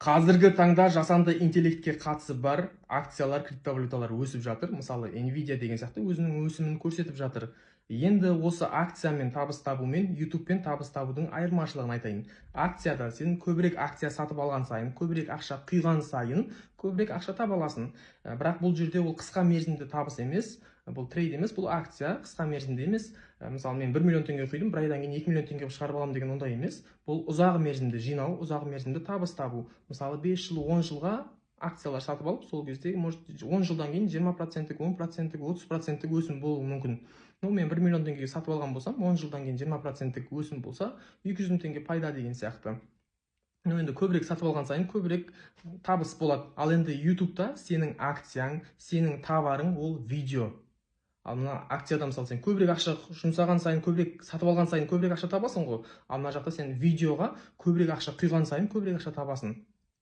Қазіргі таңда жасанды интеллектке қатысы бар акциялар, криптовалюталар өсіп жатыр. Мысалы, Nvidia деген сияқты өзінің өсімін көрсетіп жатыр. Енді осы акциямен табыс табу мен YouTube'пен табыс табудың айырмашылығын айтайын. Акцияда сен көбірек акция сатып алған сайын, көбірек ақша құйған сайын, көбірек ақша таба аласың. Бірақ бұл жерде ол қысқа мерзімді табыс емес, бұл трейд емес, бұл акция қысқа мерзімді емес. Мысалы, мен 1 миллион теңге құйдым, бір айдан кейін 2 миллион теңге шығарып аламын деген ондай емес. Бұл ұзақ мерзімді жинау, ұзақ мерзімді табыс табу. Мысалы, 5 жыл, 10 жылға акциялар сатып алып, сол кезде может 10 жылдан кейін 20%, 10%, 30% өсім болуы мүмкін. Мен 1 миллион теңгеге сатып алған болсам, 10 жылдан кейін 20% өсім болса, 200 мың теңге пайда деген сияқты. Енді көбірек сатып алған сайын көбірек табыс болады. Ал енді YouTube'да сенің акцияң, сенің товарың ол видео. Ал мына акцияда мысалы сен көбірек ақша жұмсаған сайын, көбірек сатып алған сайын көбірек ақша табасың ғой. Ал мына жақта сен видеоға көбірек ақша құйған сайын көбірек ақша табасың.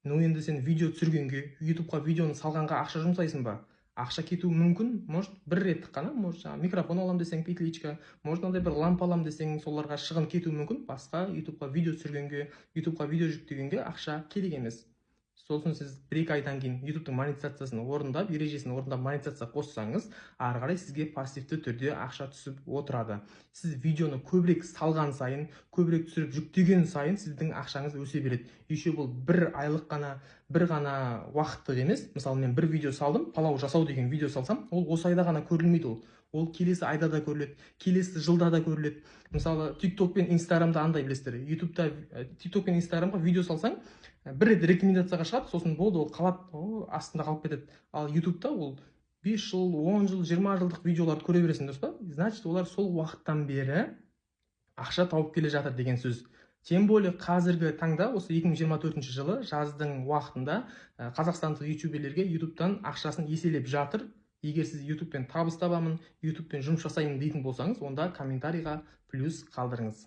Енді сен видео түсіргенге, YouTube'ға видеоны салғанға ақша жұмсайсың ба? Ақша кетуі мүмкін, может бір реттік қана, может микрофон алам десең петличка, может мынандай бір лампа алам десең соларға шығын кетуі мүмкін. Басқа YouTube'ға видео түсіргенге, YouTube'ға видео жүктегенге ақша керек емес. Сосын сіз 1-2 айдан кейін YouTube'тың монетизациясын орындап, ережесін орындап монетизация қоссаңыз, ары қарай сізге пассивті түрде ақша түсіп отырады. Сіз видеоны көбірек салған сайын, көбірек түсіріп жүктеген сайын сіздің ақшаңыз өсе береді. Еще бұл бір ғана уақыттық емес. Мысалы, мен бір видео салдым, палау жасау деген видео салсам, ол осы айда ғана көрілмейді ол. Ол келесі айда да көріледі, келесі жылда да көріледі. Мысалы, TikTok пен Instagram'да андай білесіздер. YouTube'да TikTok пен Instagram'ға видео салсаң, бір рет рекомендацияға шығады, сосын болды, ол қалады, астында қалып кетеді. Ал YouTube'да ол 5 жыл, 10 жыл, 20 жылдық видеоларды көре бересің, достар. Значит, олар сол уақыттан бері ақша тауып келе жатыр деген сөз. Тем более қазіргі таңда, осы 2024 жылы жаздың уақытында қазақстандық ютуберлерге YouTube'дан ақшасын еселеп жатыр. Егер сіз YouTube'пен табыс табамын, YouTube'пен жұмыс жасаймын дейтін болсаңыз, онда комментарийға плюс қалдырыңыз.